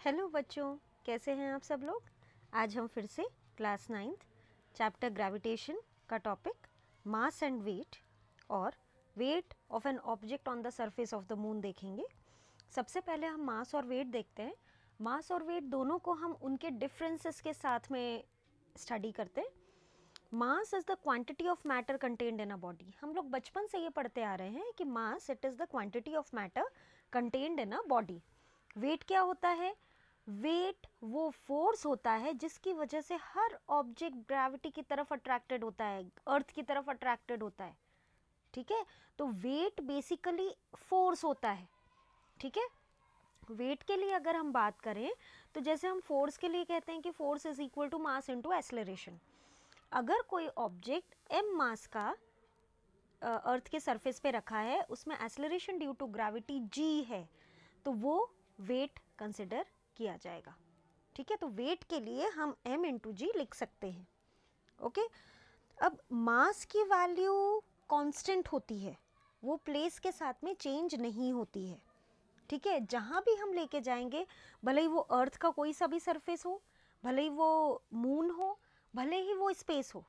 Hello बच्चों, कैसे हैं आप सब लोग। आज हम फिर से क्लास 9th चैप्टर ग्रेविटेशन का टॉपिक मास एंड वेट और wait of an object on the surface of the moon देखेंगे। सबसे पहले हम मास और वेट देखते हैं। मास और वेट दोनों को हम उनके डिफरेंसेस के साथ में स्टडी करते हैं। Mass is the quantity of matter contained in a body. हम लोग बचपन से ये पढ़ते आ रहे हैं कि mass it is the quantity of matter contained in a body. Weight क्या होता है? वेट वो फोर्स होता है जिसकी वजह से हर ऑब्जेक्ट ग्रेविटी की तरफ अट्रैक्टेड होता है, अर्थ की तरफ अट्रैक्टेड होता है। ठीक है, तो वेट बेसिकली फोर्स होता है। ठीक है, वेट के लिए अगर हम बात करें तो जैसे हम फोर्स के लिए कहते हैं कि force is equal to mass into acceleration. अगर कोई ऑब्जेक्ट m मास का अर्थ के सरफेस पे रखा है, उसमें acceleration due to gravity g है, तो वो वेट कंसिडर किया जाएगा। ठीक है, तो वेट के लिए हम m इंटू जी लिख सकते हैं। ओके, अब मास की वैल्यू कांस्टेंट होती है, वो प्लेस के साथ में चेंज नहीं होती है। ठीक है, जहाँ भी हम लेके जाएंगे, भले ही वो अर्थ का कोई सा भी सरफेस हो, भले ही वो मून हो, भले ही वो स्पेस हो,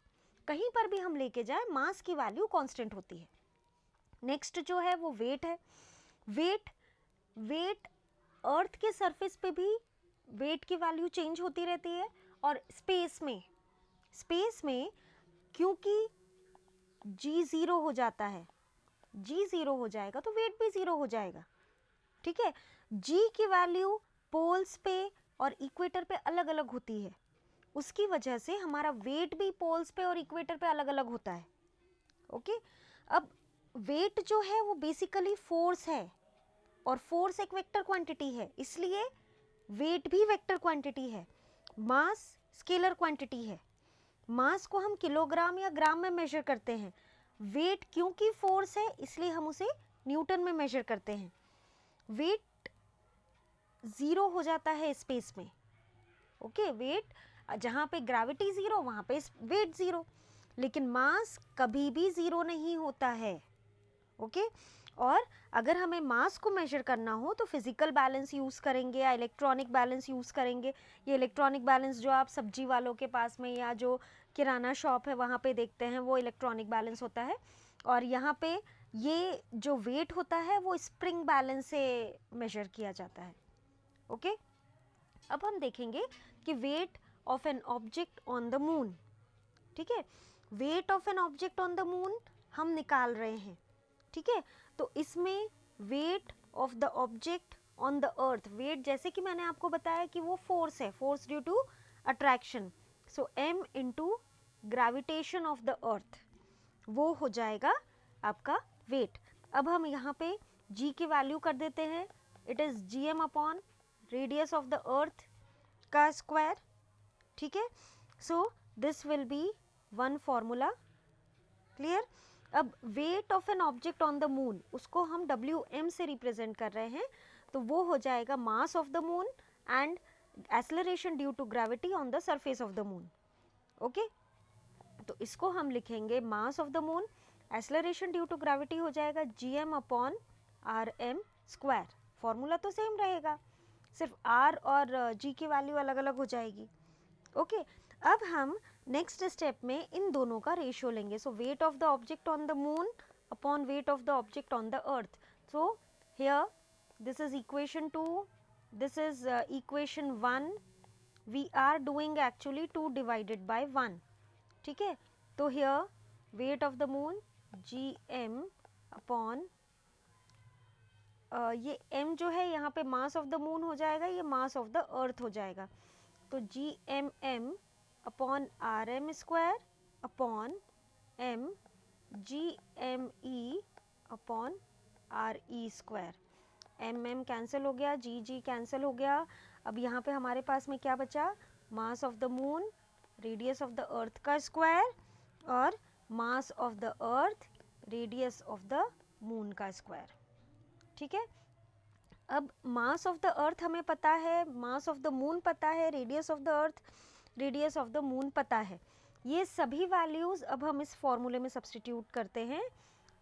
कहीं पर भी हम लेके जाए मास की वैल्यू कांस्टेंट होती है। नेक्स्ट जो है वो वेट है। वेट अर्थ के सरफेस पे भी वेट की वैल्यू चेंज होती रहती है, और स्पेस में क्योंकि जी ज़ीरो हो जाता है, जी ज़ीरो हो जाएगा तो वेट भी ज़ीरो हो जाएगा। ठीक है, जी की वैल्यू पोल्स पे और इक्वेटर पे अलग अलग होती है, उसकी वजह से हमारा वेट भी पोल्स पे और इक्वेटर पे अलग अलग होता है। ओके, अब वेट जो है वो बेसिकली फोर्स है, और फोर्स एक वेक्टर क्वांटिटी है, इसलिए वेट भी वेक्टर क्वांटिटी है। मास स्केलर क्वांटिटी है, मास को हम किलोग्राम या ग्राम में मेजर करते हैं। वेट क्योंकि फोर्स है इसलिए हम उसे न्यूटन में मेजर करते हैं। वेट ज़ीरो हो जाता है स्पेस में। ओके, वेट जहाँ पे ग्रेविटी ज़ीरो वहाँ पे वेट ज़ीरो, लेकिन मास कभी भी ज़ीरो नहीं होता है। ओके, और अगर हमें मास को मेजर करना हो तो फिजिकल बैलेंस यूज़ करेंगे या इलेक्ट्रॉनिक बैलेंस यूज़ करेंगे। ये इलेक्ट्रॉनिक बैलेंस जो आप सब्जी वालों के पास में या जो किराना शॉप है वहाँ पे देखते हैं, वो इलेक्ट्रॉनिक बैलेंस होता है। और यहाँ पे ये जो वेट होता है वो स्प्रिंग बैलेंस से मेजर किया जाता है। ओके, अब हम देखेंगे कि weight of an object on the moon. ठीक है, weight of an object on the moon हम निकाल रहे हैं। ठीक है, तो इसमें weight of the object on the earth, weight जैसे कि मैंने आपको बताया कि वो फोर्स है, force due to attraction, so m into gravitation of the earth, वो हो जाएगा आपका वेट। अब हम यहाँ पे g की वैल्यू कर देते हैं, it is gm upon radius of the earth का स्क्वायर। ठीक है, so this will be one formula. Clear. अब weight of an object on the moon, उसको हम Wm से रिप्रेजेंट कर रहे हैं, तो वो हो जाएगा mass of the moon and acceleration due to gravity on the surface of the moon. Okay, तो इसको हम लिखेंगे mass of the moon, acceleration due to gravity हो जाएगा Gm upon Rm square. Formula तो सेम रहेगा, सिर्फ R और G की वैल्यू अलग अलग हो जाएगी। ओके, अब हम नेक्स्ट स्टेप में इन दोनों का रेशियो लेंगे। So weight of the object on the moon upon weight of the object on the earth. So here this is equation 2, this is equation 1, we are doing actually 2 divided by 1। ठीक है, तो here weight of the moon Gm upon ये m जो है यहाँ पे मास of the moon हो जाएगा, ये मास ऑफ द अर्थ हो जाएगा, तो Gmm upon Rm square upon m Gme upon Re square. mm cancel हो गया, G कैंसिल हो गया। अब यहाँ पे हमारे पास में क्या बचा? मास of the moon, radius of the earth का स्क्वायर, और मास of the earth, radius of the moon का स्क्वायर। ठीक है, अब मास ऑफ द अर्थ हमें पता है, मास ऑफ द मून पता है, radius of the earth, radius of the moon पता है। ये सभी वैल्यूज़ अब हम इस फॉर्मूले में सब्सटीट्यूट करते हैं,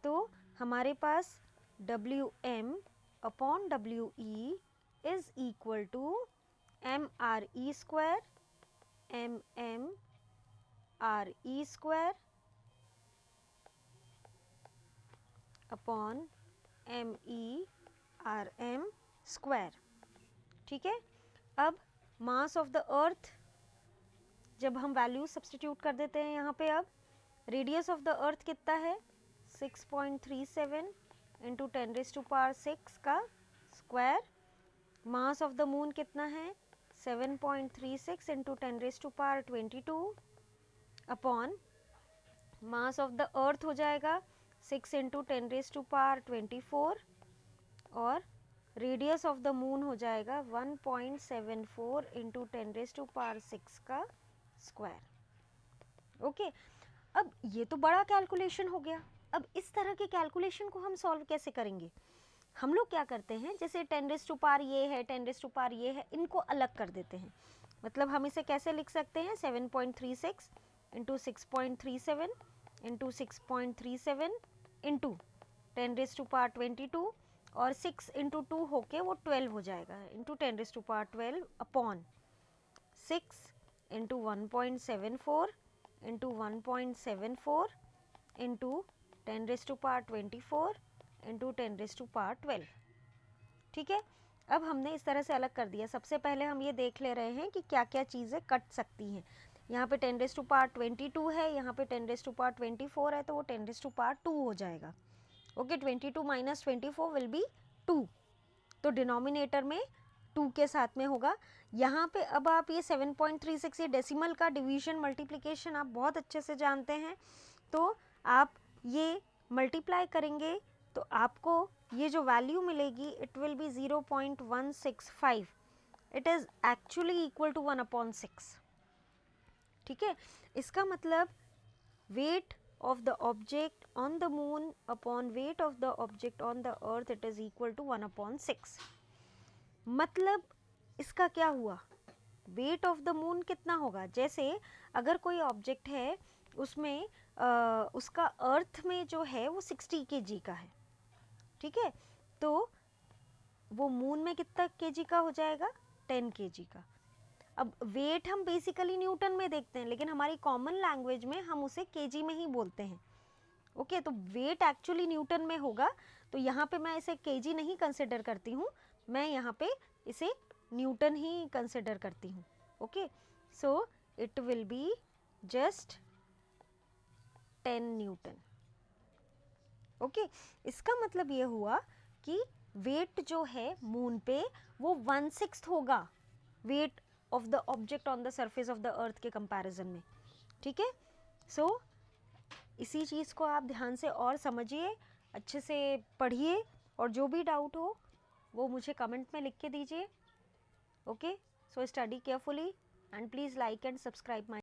तो हमारे पास Wm upon We is equal to mre square mmre square upon MERM square. ठीक है, अब मास ऑफ द अर्थ जब हम वैल्यू सब्सटीट्यूट कर देते हैं यहाँ पे, अब रेडियस ऑफ द अर्थ कितना है 6.37 इंटू 10⁻6 का square. Mass of the moon कितना है 7.36 into 10⁻22 upon mass of the अर्थ हो जाएगा 6 इंटू 10⁻24 और रेडियस ऑफ द मून हो जाएगा 1.74 इंटू 10⁻6 का स्क्वायर। ओके, अब ये तो बड़ा कैलकुलेशन हो गया। अब इस तरह के कैलकुलेशन को हम सॉल्व कैसे करेंगे? हम लोग क्या करते हैं, जैसे 10⁻, ये है 10⁻, ये है, इनको अलग कर देते हैं। मतलब हम इसे कैसे लिख सकते हैं 7.36 इंटू 6.37 इंटू 6.37 इंटू 10⁻22 और 6 इंटू 2 होके वो 12 हो जाएगा into 10⁻12 upon 6 into 1.74 into 1.74 into 10⁻24 into 10⁻12। ठीक है, अब हमने इस तरह से अलग कर दिया। सबसे पहले हम ये देख ले रहे हैं कि क्या क्या चीज़ें कट सकती हैं। यहाँ पे 10⁻22 है, यहाँ पे 10⁻24 है, तो वो 10⁻2 हो जाएगा। ओके, 22 माइनस 24 विल बी 2, तो डिनोमिनेटर में 2 के साथ में होगा। यहाँ पे अब आप ये 7.36, ये डेसिमल का डिवीजन मल्टीप्लिकेशन आप बहुत अच्छे से जानते हैं, तो आप ये मल्टीप्लाई करेंगे तो आपको ये जो वैल्यू मिलेगी it will be 0.165। It is actually equal to 1/6। ठीक है, इसका मतलब weight of the object on the moon upon weight of the object on the earth it is equal to 1/6। मतलब इसका क्या हुआ, weight of the moon कितना होगा? जैसे अगर कोई ऑब्जेक्ट है उसमें उसका अर्थ में जो है वो 60 kg का है, ठीक है, तो वो मून में कितना kg का हो जाएगा 10 kg का। अब वेट हम बेसिकली न्यूटन में देखते हैं, लेकिन हमारी कॉमन लैंग्वेज में हम उसे केजी में ही बोलते हैं। ओके, तो वेट एक्चुअली न्यूटन में होगा, तो यहाँ पे मैं इसे केजी नहीं कंसिडर करती हूँ, मैं यहाँ पे इसे न्यूटन ही कंसिडर करती हूँ। Okay, so it will be just 10 Newton. Okay, इसका मतलब ये हुआ कि वेट जो है मून पे वो 1/6 होगा wait of the object on the surface of the अर्थ के कंपैरिजन में। ठीक है, सो इसी चीज़ को आप ध्यान से और समझिए, अच्छे से पढ़िए, और जो भी डाउट हो वो मुझे कमेंट में लिख के दीजिए। Okay, so study carefully and please like and subscribe my